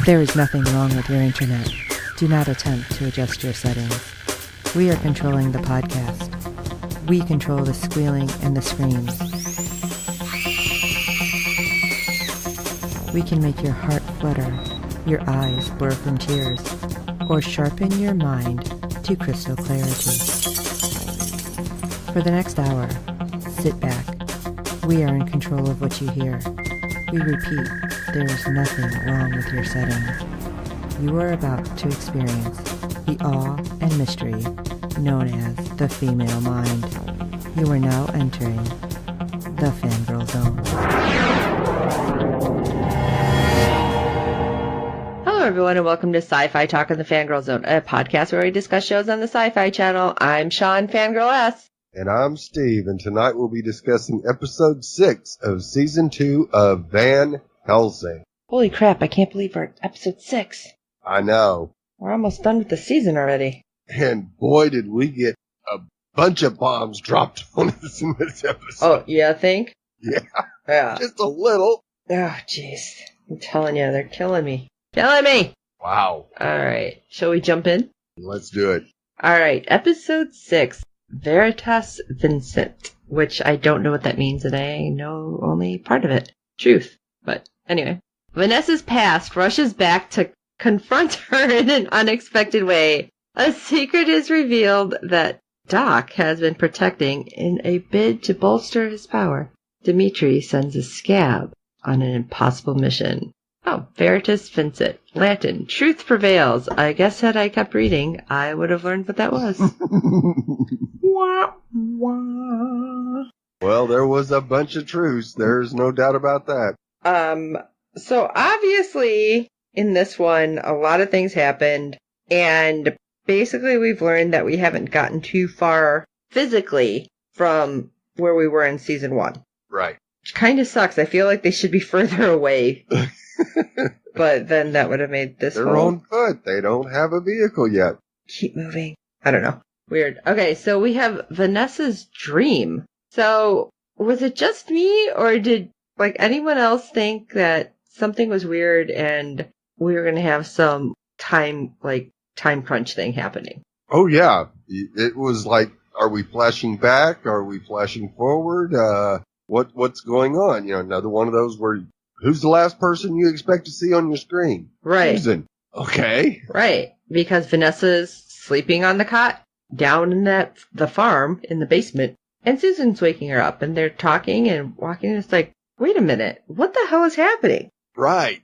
There is nothing wrong with your internet. Do not attempt to adjust your settings. We are controlling the podcast. We control the squealing and the screams. We can make your heart flutter, your eyes blur from tears, or sharpen your mind to crystal clarity. For the next hour, sit back. We are in control of what you hear. We repeat, there is nothing wrong with your settings. You are about to experience the awe and mystery known as the female mind. You are now entering the Fangirl Zone. Hello everyone and welcome to SYFY Talk in the Fangirl Zone, a podcast where we discuss shows on the SYFY channel. I'm Sean, Fangirl S. And I'm Steve, and tonight we'll be discussing episode 6 of season 2 of Van Helsing. Holy crap, I can't believe we're at episode 6. I know. We're almost done with the season already. And boy, did we get a bunch of bombs dropped on us in this episode. Oh, yeah, I think? Yeah. Yeah. Just a little. Oh, jeez. I'm telling you, they're killing me. Killing me! Wow. Alright, shall we jump in? Let's do it. Alright, episode 6. Veritas Vincent, which I don't know what that means, and I know only part of it. Truth. But anyway. Vanessa's past rushes back to confront her in an unexpected way. A secret is revealed that Doc has been protecting in a bid to bolster his power. Dimitri sends a scab on an impossible mission. Oh, Veritas Vincent. Latin. Truth prevails. I guess had I kept reading, I would have learned what that was. Wah, wah. Well, there was a bunch of truths. There's no doubt about that. So obviously, in this one, a lot of things happened, and basically we've learned that we haven't gotten too far physically from where we were in season 1. Right. Which kind of sucks. I feel like they should be further away. But then that would have made this They're on foot. They don't have a vehicle yet. Keep moving. I don't know. Weird. Okay, so we have Vanessa's dream. So, was it just me, or did, anyone else think that something was weird and we were going to have some time crunch thing happening? Oh, yeah. It was like, are we flashing back? Are we flashing forward? What's going on? You know, another one of those where, who's the last person you expect to see on your screen? Right. Susan. Okay. Right. Because Vanessa's sleeping on the cot down in the farm in the basement, and Susan's waking her up, and they're talking and walking, and it's like, wait a minute, what the hell is happening? Right.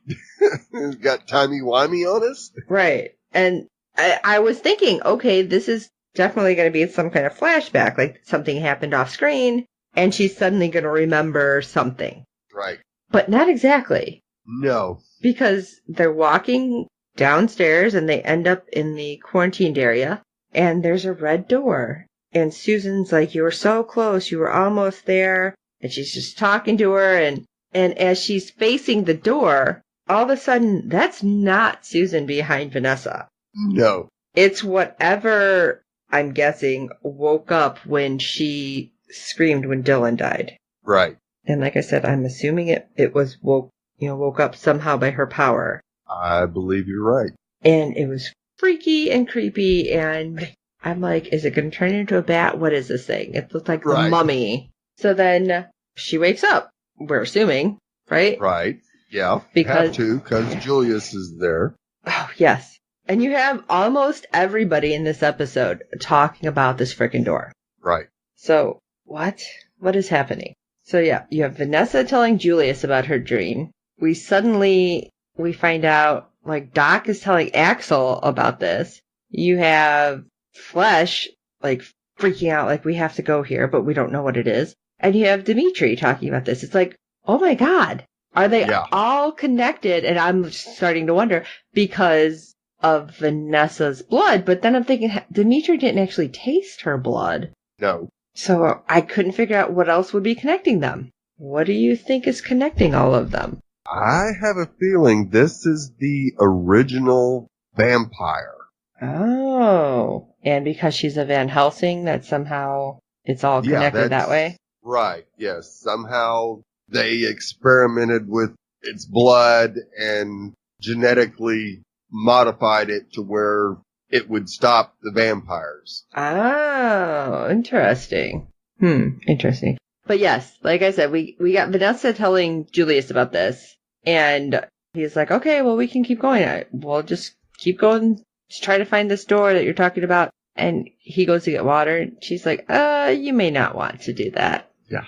Got timey-wimey on us? Right. And I was thinking, okay, this is definitely going to be some kind of flashback, like something happened off screen, and she's suddenly going to remember something. Right. But not exactly. No. Because they're walking downstairs, and they end up in the quarantined area, and there's a red door. And Susan's like, you were so close, you were almost there. And she's just talking to her, and as she's facing the door, all of a sudden, that's not Susan behind Vanessa. No. It's whatever, I'm guessing, woke up when she screamed when Dylan died. Right. And like I said, I'm assuming it was woke up somehow by her power. I believe you're right. And it was freaky and creepy, and I'm like, is it going to turn into a bat? What is this thing? It looked like the mummy. So then she wakes up, we're assuming, right? Right. Yeah. Because Julius is there. Oh, yes. And you have almost everybody in this episode talking about this frickin' door. Right. So, what? What is happening? So yeah, you have Vanessa telling Julius about her dream. We find out, Doc is telling Axel about this. You have Flesh, freaking out, we have to go here, but we don't know what it is. And you have Dimitri talking about this. It's like, oh my God, are they all connected? And I'm starting to wonder because of Vanessa's blood, but then I'm thinking Dimitri didn't actually taste her blood. No. So I couldn't figure out what else would be connecting them. What do you think is connecting all of them? I have a feeling this is the original vampire. Oh. And because she's a Van Helsing, that somehow it's all connected that way? Right, yes. Somehow they experimented with its blood and genetically modified it to where it would stop the vampires. Oh, interesting. Interesting. But yes, like I said, we got Vanessa telling Julius about this, and he's like, okay, well, we can keep going. We'll just keep going. Just try to find this door that you're talking about. And he goes to get water, and she's like, you may not want to do that. Yeah.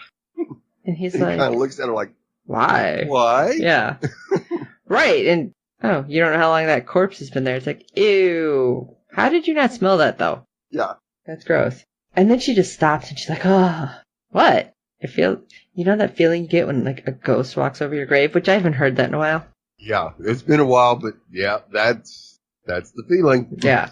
And he's he like, kind of looks at her like, why? Why? Yeah. Right. And, you don't know how long that corpse has been there. It's like, ew. How did you not smell that, though? Yeah. That's gross. And then she just stops, and she's like, oh, what? I feel, that feeling you get when, like, a ghost walks over your grave, which I haven't heard that in a while. Yeah. It's been a while, but yeah, that's the feeling. Yeah.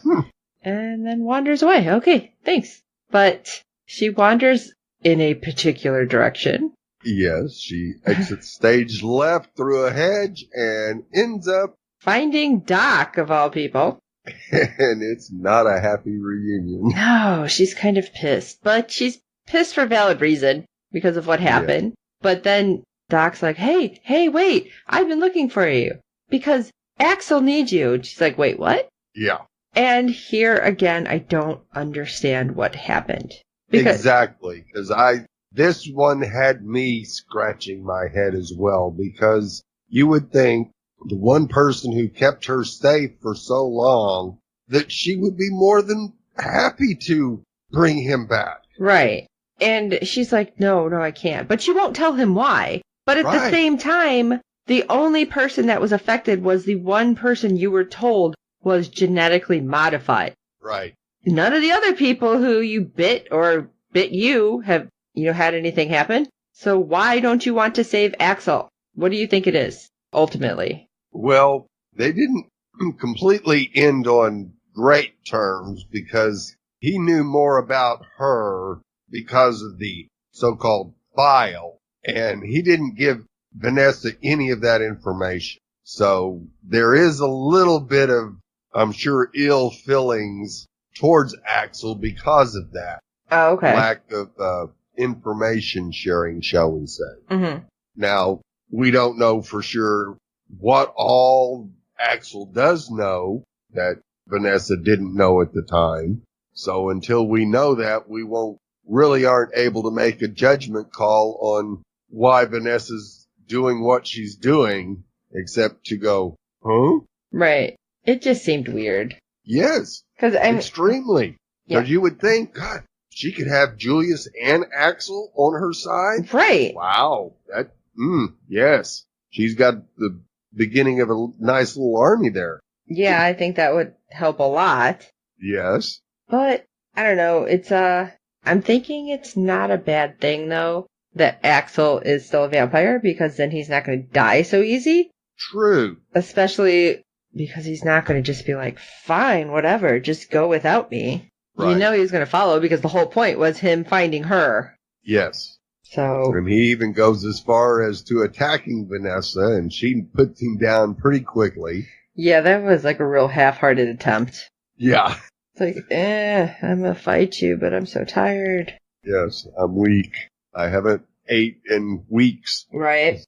And then wanders away. Okay, thanks. But she wanders in a particular direction. Yes, she exits stage left through a hedge and ends up finding Doc, of all people. And it's not a happy reunion. No, she's kind of pissed. But she's pissed for valid reason because of what happened. Yeah. But then Doc's like, hey, wait, I've been looking for you because Axel needs you. And she's like, wait, what? Yeah. And here again, I don't understand what happened. Exactly. Because this one had me scratching my head as well, because you would think the one person who kept her safe for so long that she would be more than happy to bring him back. Right. And she's like, no, I can't. But she won't tell him why. But at the same time, the only person that was affected was the one person you were told was genetically modified. Right. None of the other people who you bit or bit you have, had anything happen. So why don't you want to save Axel? What do you think it is, ultimately? Well, they didn't completely end on great terms because he knew more about her because of the so-called file, and he didn't give Vanessa any of that information. So there is a little bit of, I'm sure, ill feelings towards Axel because of that. Oh, okay. Lack of information sharing, shall we say. Mm-hmm. Now, we don't know for sure what all Axel does know that Vanessa didn't know at the time. So until we know that, we aren't able to make a judgment call on why Vanessa's doing what she's doing, except to go, huh? Right. It just seemed weird. Yes. Extremely. Because you would think, God, she could have Julius and Axel on her side? Right. Wow. Yes. She's got the beginning of a nice little army there. Yeah, I think that would help a lot. Yes. But, I don't know, I'm thinking it's not a bad thing, though, that Axel is still a vampire, because then he's not going to die so easy. True. Especially because he's not going to just be like, fine, whatever, just go without me. Right. He's going to follow, because the whole point was him finding her. Yes. So. And he even goes as far as to attacking Vanessa, and she puts him down pretty quickly. Yeah, that was like a real half-hearted attempt. Yeah. It's like, I'm going to fight you, but I'm so tired. Yes, I'm weak. I haven't ate in weeks. Right.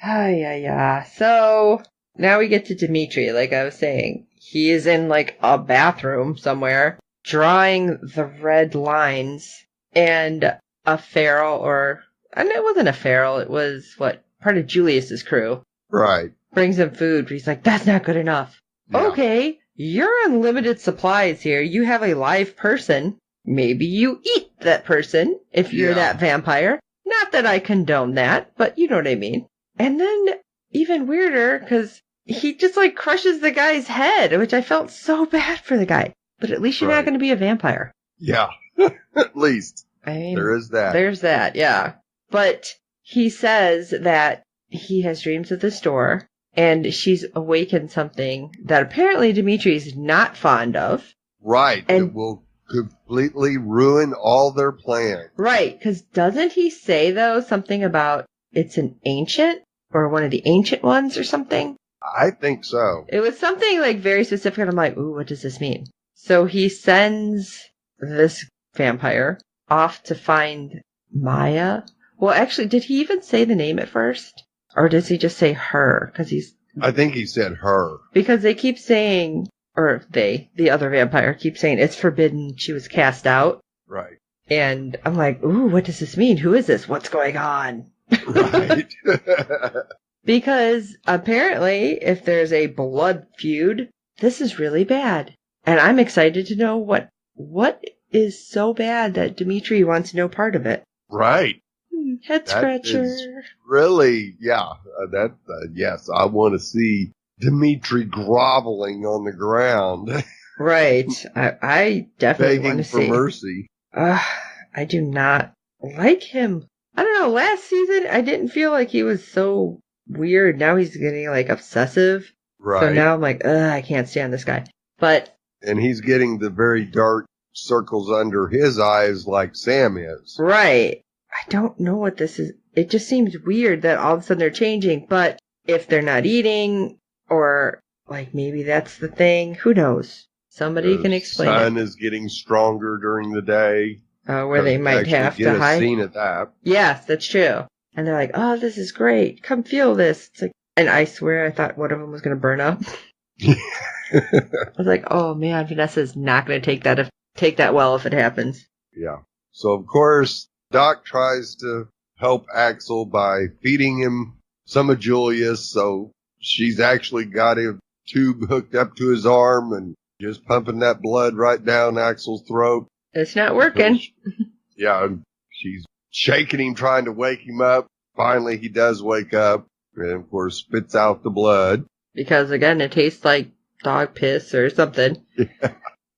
Yeah. So, now we get to Dimitri, like I was saying. He is in, like, a bathroom somewhere, drawing the red lines, and a feral, and it wasn't a feral, it was, part of Julius's crew. Right. Brings him food, but he's like, that's not good enough. Yeah. Okay, you're on limited supplies here. You have a live person. Maybe you eat that person if you're that vampire. Not that I condone that, but you know what I mean. And then, even weirder, because he just, like, crushes the guy's head, which I felt so bad for the guy. But at least you're not going to be a vampire. Yeah, at least. I mean, there is that. There's that, yeah. But he says that he has dreams of the store, and she's awakened something that apparently Dimitri's not fond of. Right. And it will completely ruin all their plans. Right, because doesn't he say, though, something about it's an ancient, or one of the ancient ones or something? I think so. It was something, like, very specific, and I'm like, ooh, what does this mean? So he sends this vampire off to find Maya. Well, actually, did he even say the name at first? Or does he just say her? Because he's I think he said her. Because they keep saying, or the other vampire, keeps saying it's forbidden. She was cast out. Right. And I'm like, ooh, what does this mean? Who is this? What's going on? Right. Because apparently, if there's a blood feud, this is really bad. And I'm excited to know what is so bad that Dimitri wants no part of it. Right. Head scratcher. Really, yeah. Yes, I want to see Dimitri groveling on the ground. Right. I definitely want to see. Begging for mercy. I do not like him. I don't know. Last season, I didn't feel like he was so weird. Now he's getting like obsessive. Right. So now I'm like, I can't stand this guy. And he's getting the very dark circles under his eyes like Sam is. Right. I don't know what this is. It just seems weird that all of a sudden they're changing. But if they're not eating, or like maybe that's the thing, who knows? Somebody can explain. The sun is getting stronger during the day. Where they might have to hide. Get a scene at that. Yes, that's true. And they're like, "Oh, this is great. Come feel this." It's like, and I swear, I thought one of them was going to burn up. I was like, "Oh man, Vanessa's not going to take that well if it happens." Yeah. So of course, Doc tries to help Axel by feeding him some of Julius. So she's actually got a tube hooked up to his arm and just pumping that blood right down Axel's throat. It's not working. Yeah, she's shaking him, trying to wake him up. Finally, he does wake up and, of course, spits out the blood. Because, again, it tastes like dog piss or something. Yeah.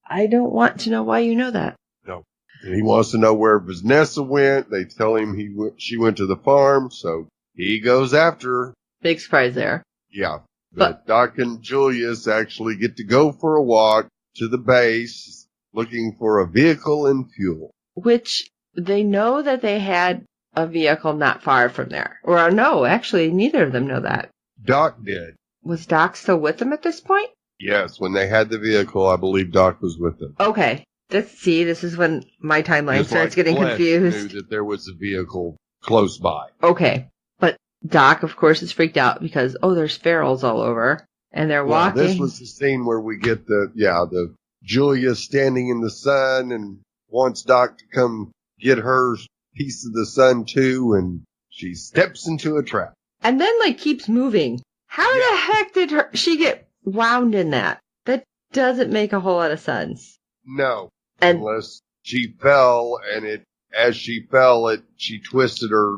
I don't want to know why you know that. No. And he wants to know where Vanessa went. They tell him she went to the farm, so he goes after her. Big surprise there. Yeah. But Doc and Julius actually get to go for a walk to the base looking for a vehicle and fuel. Which they know that they had a vehicle not far from there. Or no, actually, neither of them know that. Doc did. Was Doc still with them at this point? Yes, when they had the vehicle, I believe Doc was with them. Okay. This is when my timeline starts getting confused. Knew that there was a vehicle close by. Okay. But Doc, of course, is freaked out because, there's ferals all over. And they're walking. This was the scene where we get the Julia standing in the sun and wants Doc to come get her piece of the sun too, and she steps into a trap. And then, keeps moving. How the heck did she get wound in that? That doesn't make a whole lot of sense. No. Unless she fell, and as she fell, she twisted her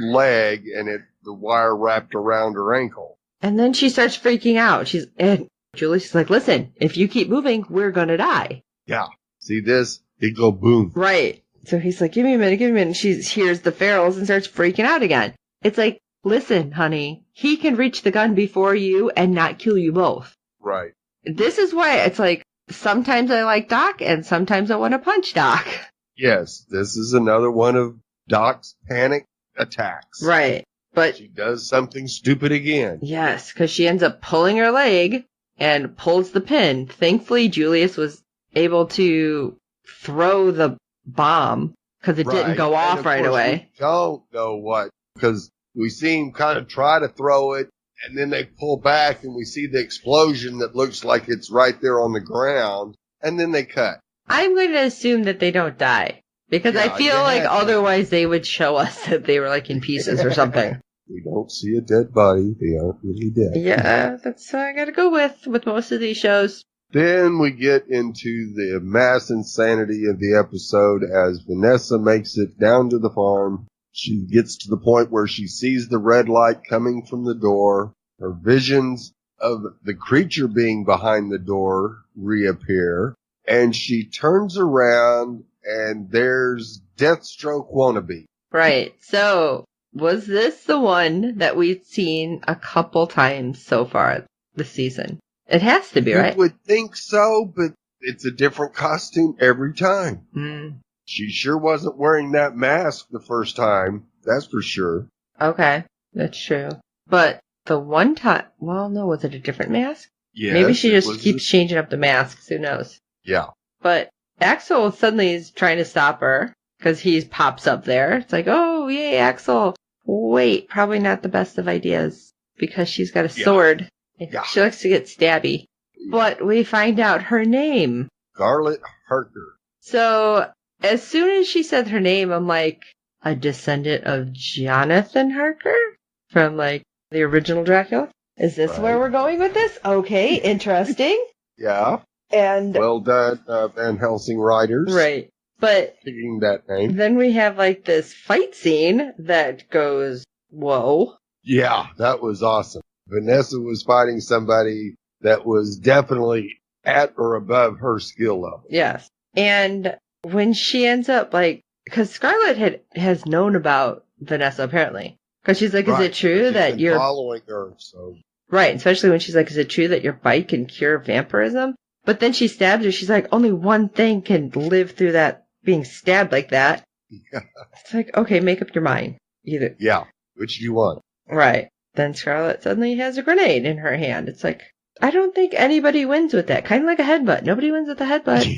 leg, and the wire wrapped around her ankle. And then she starts freaking out. And Julie's like, listen, if you keep moving, we're going to die. Yeah. See this? It go boom. Right. So he's like, give me a minute. And she hears the ferals and starts freaking out again. It's like, listen, honey, he can reach the gun before you and not kill you both. Right. This is why it's like, sometimes I like Doc and sometimes I want to punch Doc. Yes, this is another one of Doc's panic attacks. Right. But she does something stupid again. Yes, because she ends up pulling her leg and pulls the pin. Thankfully, Julius was able to throw the bomb because it didn't go off right away. We don't know what, because we see him kind of try to throw it, and then they pull back, and we see the explosion that looks like it's right there on the ground, and then they cut. I'm going to assume that they don't die, because I feel like otherwise they would show us that they were in pieces or something. We don't see a dead body. They aren't really dead. Yeah, that's what I got to go with most of these shows. Then we get into the mass insanity of the episode as Vanessa makes it down to the farm. She gets to the point where she sees the red light coming from the door. Her visions of the creature being behind the door reappear. And she turns around and there's Deathstroke wannabe. Right. So, was this the one that we've seen a couple times so far this season? It has to be, right? You would think so, but it's a different costume every time. Mm. She sure wasn't wearing that mask the first time. That's for sure. Okay. That's true. But the one time, was it a different mask? Yeah. Maybe she just keeps changing up the masks. Who knows? Yeah. But Axel suddenly is trying to stop her because he pops up there. It's like, oh, yay, Axel. Wait, probably not the best of ideas because she's got a sword. Yeah. She likes to get stabby. But we find out her name. Scarlet Harker. So as soon as she said her name, I'm like, a descendant of Jonathan Harker from like the original Dracula? Is this where we're going with this? Okay, interesting. Yeah. And well done, Van Helsing writers. Right. But picking that name. Then we have like this fight scene that goes, whoa. Yeah, that was awesome. Vanessa was fighting somebody that was definitely at or above her skill level. Yes. And when she ends up like, because Scarlett has known about Vanessa apparently. Because she's like, is it true that you're following her? So right, especially when she's like, is it true that your bite can cure vampirism? But then she stabs her. She's like, only one thing can live through that being stabbed like that. Yeah. It's like, okay, make up your mind. Either. Yeah. Which do you want? Right. Then Scarlett suddenly has a grenade in her hand. It's like, I don't think anybody wins with that. Kind of like a headbutt. Nobody wins with a headbutt.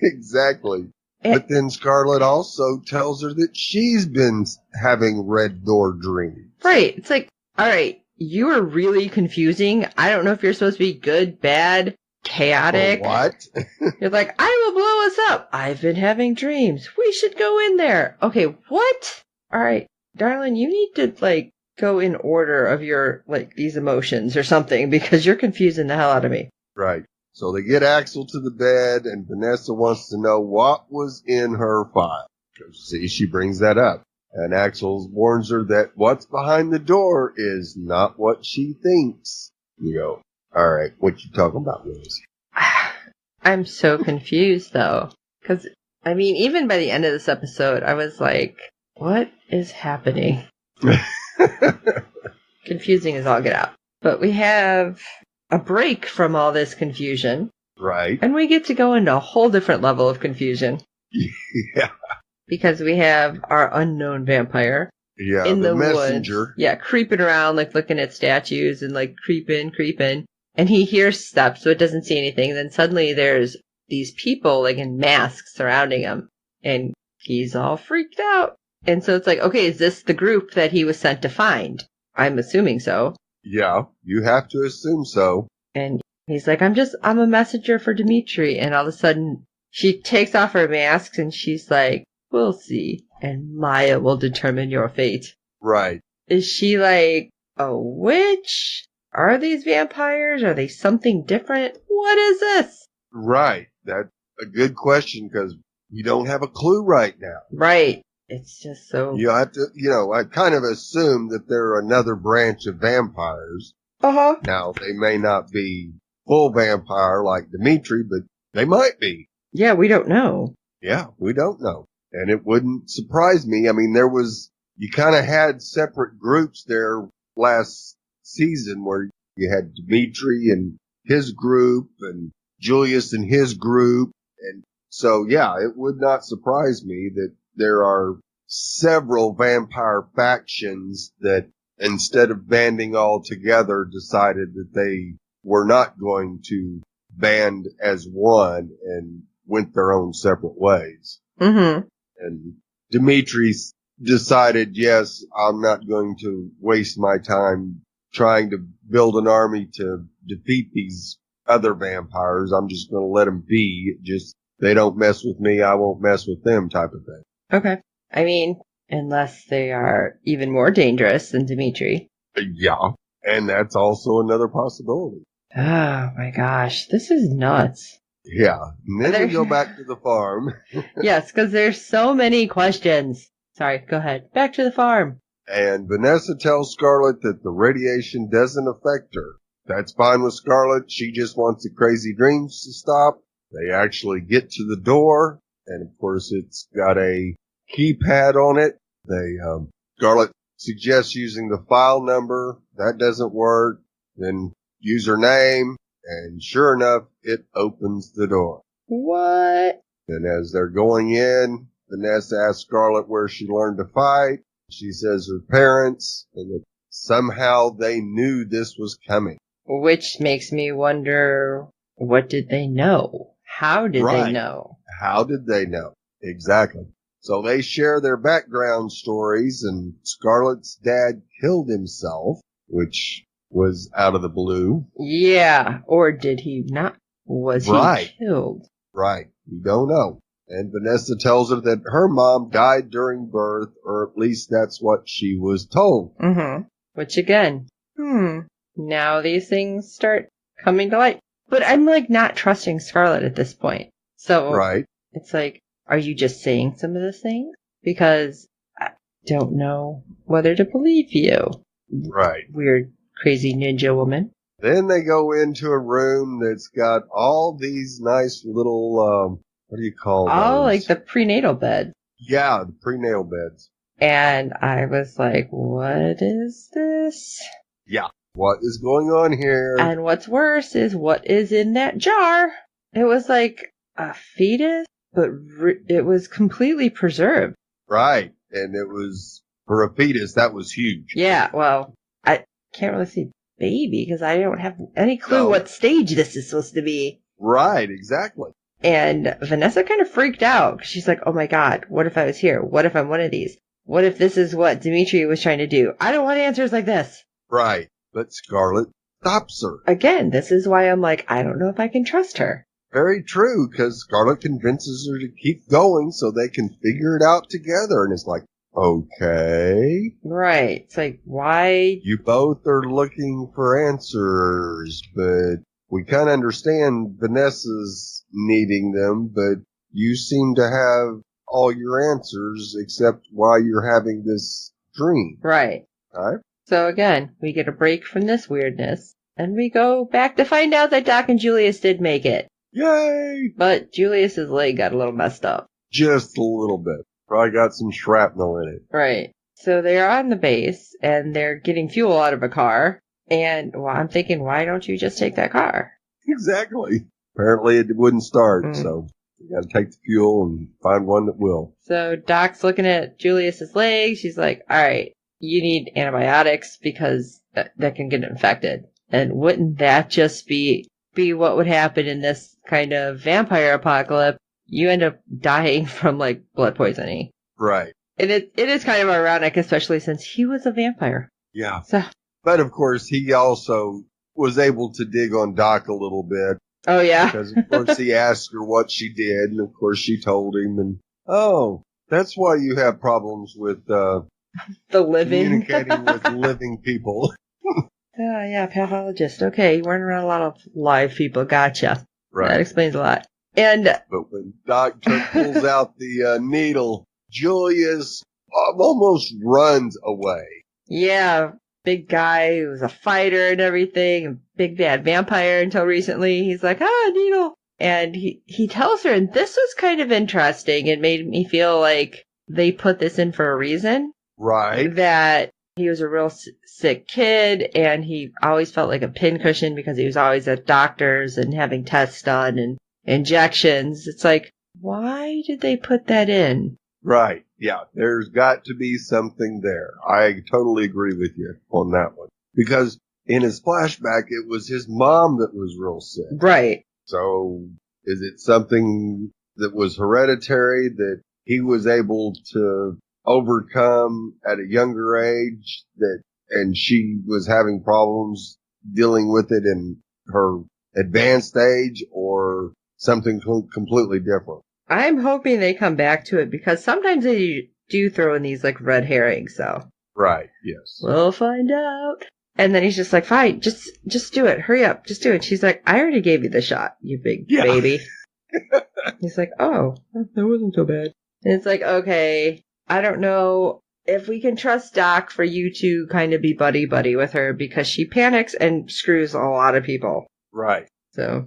Exactly. But then Scarlett also tells her that she's been having red door dreams. Right. It's like, all right, you are really confusing. I don't know if you're supposed to be good, bad, chaotic. Or what? You're like, I will blow us up. I've been having dreams. We should go in there. Okay, what? All right, darling, you need to, like, go in order of your, like, these emotions or something because you're confusing the hell out of me. Right. So they get Axel to the bed, and Vanessa wants to know what was in her file. See, she brings that up. And Axel warns her that what's behind the door is not what she thinks. You go, all right, what you talking about, Liz? I'm so confused, though. Because, I mean, even by the end of this episode, I was like, what is happening? Confusing as all get out. But we have a break from all this confusion. Right. And we get to go into a whole different level of confusion. Yeah. Because we have our unknown vampire. Yeah, in the messenger. woods. Yeah, creeping around, like looking at statues and like creeping. And he hears steps, so it doesn't see anything. Then suddenly there's these people like in masks surrounding him. And he's all freaked out. And so it's like, okay, is this the group that he was sent to find? I'm assuming so. Yeah, you have to assume so. And he's like, I'm a messenger for Dimitri. And all of a sudden she takes off her mask and she's like, we'll see. And Maya will determine your fate. Right. Is she like a witch? Are these vampires? Are they something different? What is this? Right. That's a good question because we don't have a clue right now. Right. It's just so... You have to, I kind of assume that they're another branch of vampires. Uh-huh. Now, they may not be full vampire like Dimitri, but they might be. Yeah, we don't know. Yeah, we don't know. And it wouldn't surprise me. I mean, you kind of had separate groups there last season where you had Dimitri and his group and Julius and his group. And so, yeah, it would not surprise me that there are several vampire factions that instead of banding all together decided that they were not going to band as one and went their own separate ways. Mm-hmm. And Dimitri decided, yes, I'm not going to waste my time trying to build an army to defeat these other vampires. I'm just going to let them be. Just, they don't mess with me, I won't mess with them type of thing. Okay. I mean, unless they are even more dangerous than Dimitri. Yeah. And that's also another possibility. Oh my gosh. This is nuts. Yeah. And then we go back to the farm. Yes, because there's so many questions. Sorry, go ahead. Back to the farm. And Vanessa tells Scarlett that the radiation doesn't affect her. That's fine with Scarlett. She just wants the crazy dreams to stop. They actually get to the door. And of course, it's got a keypad on it. Scarlett suggests using the file number. That doesn't work. Then use her name. And sure enough, it opens the door. What? And as they're going in, Vanessa asks Scarlett where she learned to fight. She says her parents, and that somehow they knew this was coming. Which makes me wonder, what did they know? How did they know? How did they know? Exactly. So they share their background stories, and Scarlett's dad killed himself, which was out of the blue. Yeah, or did he not? Was he killed? Right. We don't know. And Vanessa tells her that her mom died during birth, or at least that's what she was told. Mm-hmm. Which again, now these things start coming to light. But I'm like not trusting Scarlett at this point. So it's like, are you just saying some of those things? Because I don't know whether to believe you. Right. Weird, crazy ninja woman. Then they go into a room that's got all these nice little, what do you call those? Oh, like the prenatal bed. Yeah, the prenatal beds. And I was like, what is this? Yeah. What is going on here? And what's worse is what is in that jar. It was like a fetus, but it was completely preserved. Right. And it was, for a fetus, that was huge. Yeah, well, I can't really see baby because I don't have any clue what stage this is supposed to be. Right, exactly. And Vanessa kind of freaked out. She's like, oh my God, what if I was here? What if I'm one of these? What if this is what Dimitri was trying to do? I don't want answers like this. Right. But Scarlett stops her. Again, this is why I'm like, I don't know if I can trust her. Very true, because Scarlett convinces her to keep going so they can figure it out together. And it's like, okay. Right. It's like, why? You both are looking for answers, but we kind of understand Vanessa's needing them, but you seem to have all your answers except why you're having this dream. Right. All right. So again, we get a break from this weirdness, and we go back to find out that Doc and Julius did make it. Yay! But Julius's leg got a little messed up. Just a little bit. Probably got some shrapnel in it. Right. So they're on the base, and they're getting fuel out of a car. And I'm thinking, why don't you just take that car? Exactly. Apparently it wouldn't start, so you gotta take the fuel and find one that will. So Doc's looking at Julius's leg. She's like, all right, you need antibiotics because that can get infected. And wouldn't that just be what would happen in this kind of vampire apocalypse? You end up dying from, like, blood poisoning. Right. And it is kind of ironic, especially since he was a vampire. Yeah. So. But, of course, he also was able to dig on Doc a little bit. Oh, yeah. Because, of course, he asked her what she did, and, of course, she told him. And, oh, that's why you have problems with the living. communicating with living people. Yeah, pathologist. Okay, you weren't around a lot of live people. Gotcha. Right. That explains a lot. And but when Doc pulls out the needle, Julius almost runs away. Yeah, big guy who was a fighter and everything, a big bad vampire until recently. He's like, needle. And he tells her, and this was kind of interesting. It made me feel like they put this in for a reason. Right. That he was a real sick kid, and he always felt like a pincushion because he was always at doctors and having tests done and injections. It's like, why did they put that in? Right. Yeah. There's got to be something there. I totally agree with you on that one. Because in his flashback, it was his mom that was real sick. Right. So is it something that was hereditary that he was able to overcome at a younger age and she was having problems dealing with it in her advanced age, or something completely different? I'm hoping they come back to it because sometimes they do throw in these like red herrings, so. Right, yes. We'll find out. And then he's just like, fine, just do it. Hurry up, just do it. She's like, I already gave you the shot, you big baby. He's like, oh, that wasn't so bad. And it's like, okay, I don't know if we can trust Doc for you to kind of be buddy-buddy with her because she panics and screws a lot of people. Right. So,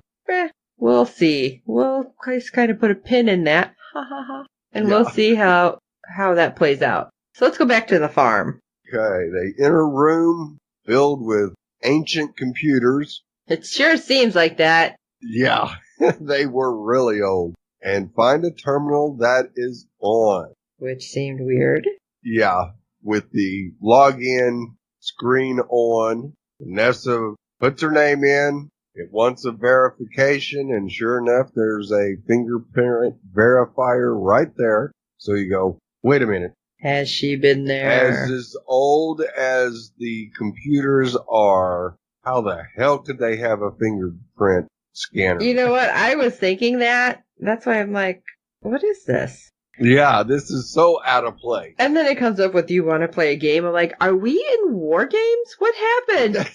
we'll see. We'll just kind of put a pin in that. Ha ha ha. And we'll see how that plays out. So let's go back to the farm. Okay, they enter a room filled with ancient computers. It sure seems like that. Yeah, they were really old. And find a terminal that is on. Which seemed weird. Yeah, with the login screen on. Vanessa puts her name in. It wants a verification, and sure enough, there's a fingerprint verifier right there. So you go, wait a minute, Has she been there? As old as the computers are, how the hell could they have a fingerprint scanner? You know what? I was thinking that. That's why I'm like, what is this? Yeah, this is so out of place. And then it comes up with, you want to play a game? I'm like, are we in war games? What happened?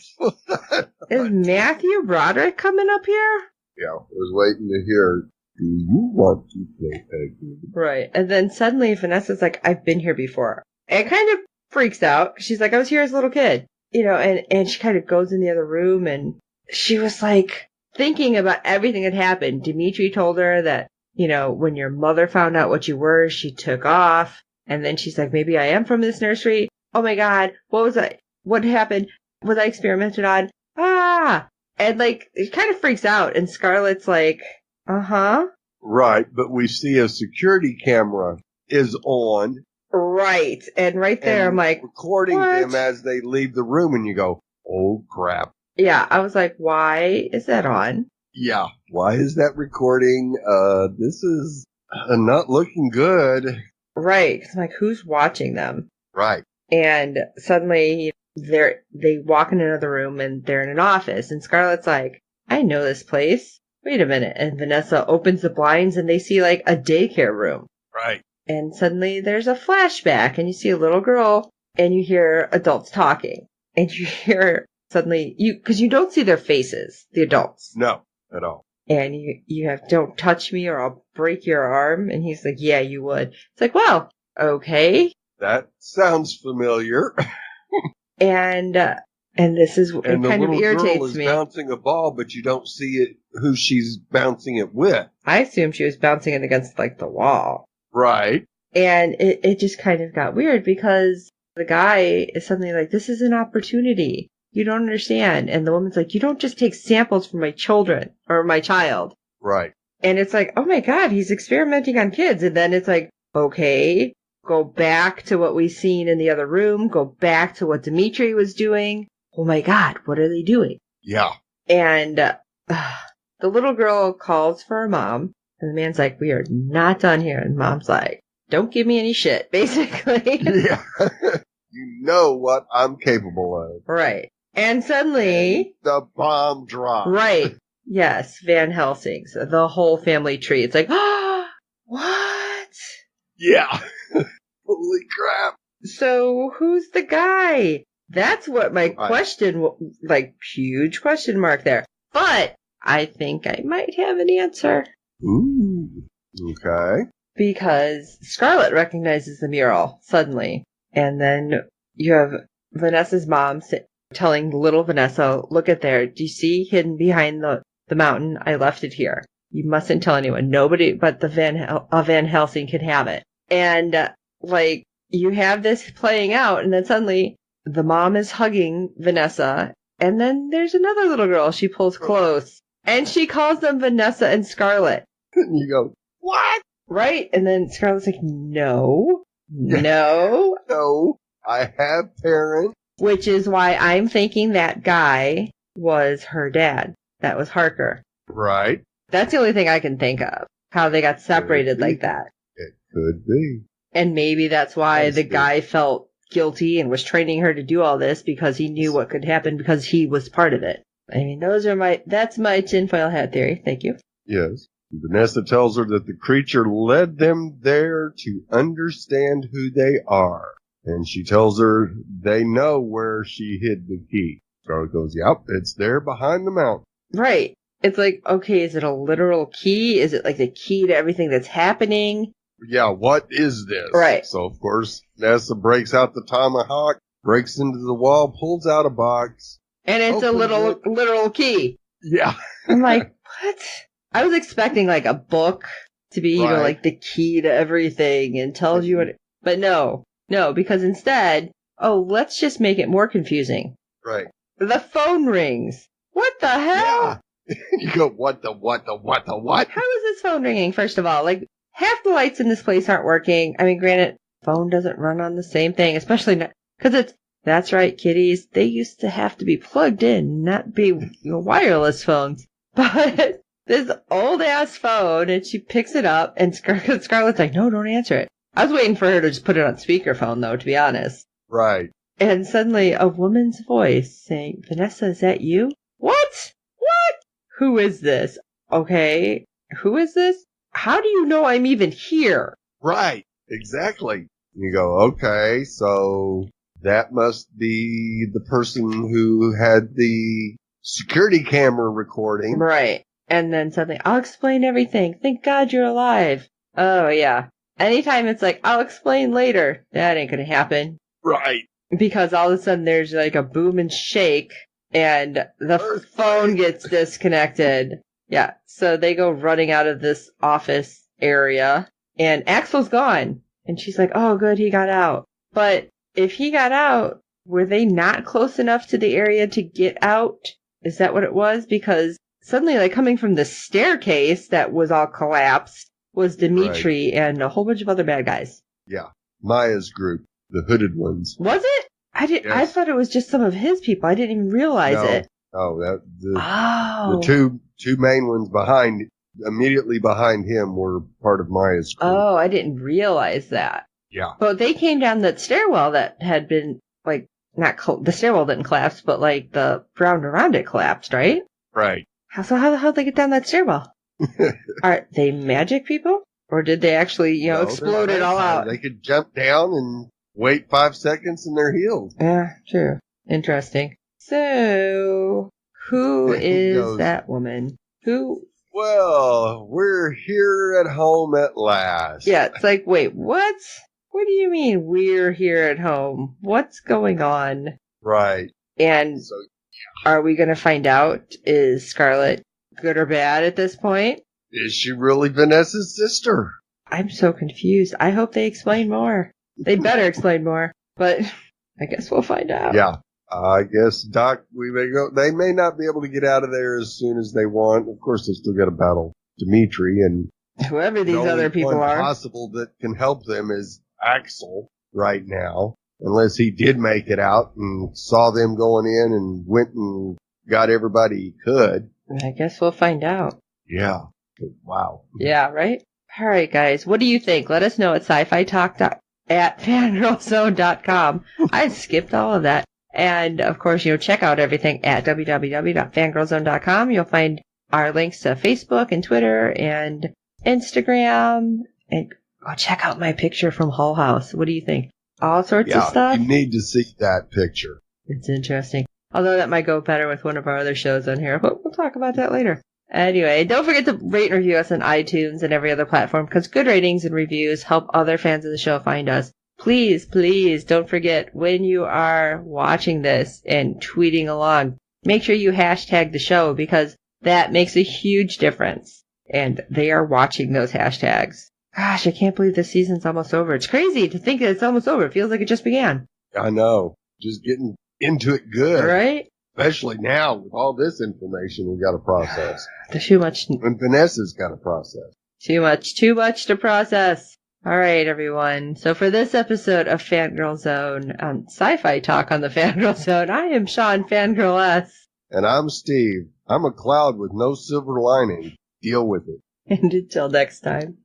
Is Matthew Broderick coming up here? Yeah, I was waiting to hear, do you want to play a game? Right. And then suddenly Vanessa's like, I've been here before. And it kind of freaks out. She's like, I was here as a little kid. You know, and she kind of goes in the other room, and she was like thinking about everything that happened. Dimitri told her that, you know, when your mother found out what you were, she took off. And then she's like, maybe I am from this nursery. Oh my God. What was I? What happened? Was I experimented on? Ah. And like, it kind of freaks out. And Scarlett's like, uh-huh. Right. But we see a security camera is on. Right. And right there, I'm like, recording what? them as they leave the room, and you go, oh crap. Yeah. I was like, why is that on? Yeah. Why is that recording? This is not looking good. Right. 'Cause I'm like, who's watching them? Right. And suddenly they walk in another room, and they're in an office, and Scarlett's like, I know this place. Wait a minute. And Vanessa opens the blinds, and they see like a daycare room. Right. And suddenly there's a flashback, and you see a little girl, and you hear adults talking, and you hear suddenly because you don't see their faces, the adults. No, at all. And you have, don't touch me or I'll break your arm. And he's like, yeah, you would. It's like, well, okay. That sounds familiar. And this is, it and kind of irritates girl is me. Bouncing a ball, but you don't see it, who she's bouncing it with. I assume she was bouncing it against like the wall. Right. And it just kind of got weird because the guy is suddenly like, this is an opportunity. You don't understand. And the woman's like, you don't just take samples from my children or my child. Right. And it's like, oh my God, he's experimenting on kids. And then it's like, okay, go back to what we've seen in the other room. Go back to what Dimitri was doing. Oh my God, what are they doing? Yeah. And the little girl calls for her mom. And the man's like, we are not done here. And mom's like, don't give me any shit, basically. Yeah. You know what I'm capable of. Right. And suddenly... the bomb drops. Right. Yes, Van Helsing's. The whole family tree. It's like, ah, what? Yeah. Holy crap. So who's the guy? That's what my question, like, huge question mark there. But I think I might have an answer. Ooh. Okay. Because Scarlett recognizes the mural suddenly. And then you have Vanessa's mom telling little Vanessa, look at there. Do you see hidden behind the mountain? I left it here. You mustn't tell anyone. Nobody but the Van Helsing can have it. And, like, you have this playing out, and then suddenly the mom is hugging Vanessa, and then there's another little girl she pulls close, and she calls them Vanessa and Scarlett. And you go, what? Right? And then Scarlett's like, no, I have parents. Which is why I'm thinking that guy was her dad. That was Harker. Right. That's the only thing I can think of. How they got separated like that. It could be. And maybe that's why the guy felt guilty and was training her to do all this because he knew what could happen because he was part of it. I mean, that's my tinfoil hat theory. Thank you. Yes. Vanessa tells her that the creature led them there to understand who they are. And she tells her they know where she hid the key. Scarlett goes, yep, it's there behind the mountain. Right. It's like, okay, is it a literal key? Is it like the key to everything that's happening? Yeah, what is this? Right. So, of course, Vanessa breaks out the tomahawk, breaks into the wall, pulls out a box. And it's a literal key. Yeah. I'm like, what? I was expecting like a book to be, you know, like the key to everything and tells you what, but no, because instead, let's just make it more confusing. Right. The phone rings. What the hell? Yeah. You go, what? How is this phone ringing, first of all? Like, half the lights in this place aren't working. I mean, granted, phone doesn't run on the same thing, especially not, because that's right, kiddies. They used to have to be plugged in, not be wireless phones. But this old ass phone, and she picks it up, and Scarlett's like, no, don't answer it. I was waiting for her to just put it on speakerphone, though, to be honest. Right. And suddenly a woman's voice saying, Vanessa, is that you? What? What? Who is this? Okay. Who is this? How do you know I'm even here? Right. Exactly. You go, okay, so that must be the person who had the security camera recording. Right. And then suddenly, I'll explain everything. Thank God you're alive. Oh, yeah. Anytime it's like, I'll explain later, that ain't gonna happen. Right. Because all of a sudden there's like a boom and shake, and the phone gets disconnected. Yeah, so they go running out of this office area, and Axel's gone. And she's like, oh, good, he got out. But if he got out, were they not close enough to the area to get out? Is that what it was? Because suddenly, like, coming from the staircase that was all collapsed was Dimitri and a whole bunch of other bad guys. Yeah, Maya's group, the hooded ones. Was it? Yes. I thought it was just some of his people. I didn't even realize it. Oh, the two main ones immediately behind him were part of Maya's group. Oh, I didn't realize that. Yeah. But they came down that stairwell that had been, like, the stairwell didn't collapse, but, like, the ground around it collapsed, right? Right. So how the hell did they get down that stairwell? Are they magic people? Or did they actually, explode it all out? They could jump down and wait 5 seconds and they're healed. Yeah, true. Interesting. So, who is that woman? Who? Well, we're here at home at last. Yeah, it's like, wait, what? What do you mean we're here at home? What's going on? Right. And are we going to find out, is Scarlet good or bad at this point? Is she really Vanessa's sister? I'm so confused. I hope they explain more. They better explain more, but I guess we'll find out. Yeah. I guess, Doc, we may go. They may not be able to get out of there as soon as they want. Of course, they still got to battle Dimitri and whoever these other people are. The only possible that can help them is Axel right now, unless he did make it out and saw them going in and went and got everybody he could. I guess we'll find out. Yeah. Wow. Yeah, right? All right, guys. What do you think? Let us know at SYFY Talk at fangirlzone.com. I skipped all of that. And, of course, check out everything at www.fangirlzone.com. You'll find our links to Facebook and Twitter and Instagram. And check out my picture from Hull House. What do you think? All sorts of stuff? You need to see that picture. It's interesting. Although that might go better with one of our other shows on here. But we'll talk about that later. Anyway, don't forget to rate and review us on iTunes and every other platform, because good ratings and reviews help other fans of the show find us. Please, please don't forget, when you are watching this and tweeting along, make sure you hashtag the show, because that makes a huge difference. And they are watching those hashtags. Gosh, I can't believe this season's almost over. It's crazy to think that it's almost over. It feels like it just began. I know. Just getting into it good. Right? Especially now with all this information we got to process. There's too much. And Vanessa's got to process. Too much to process. All right, everyone. So for this episode of Fangirl Zone, SYFY Talk on the Fangirl Zone, I am Sean Fangirl S. And I'm Steve. I'm a cloud with no silver lining. Deal with it. And until next time.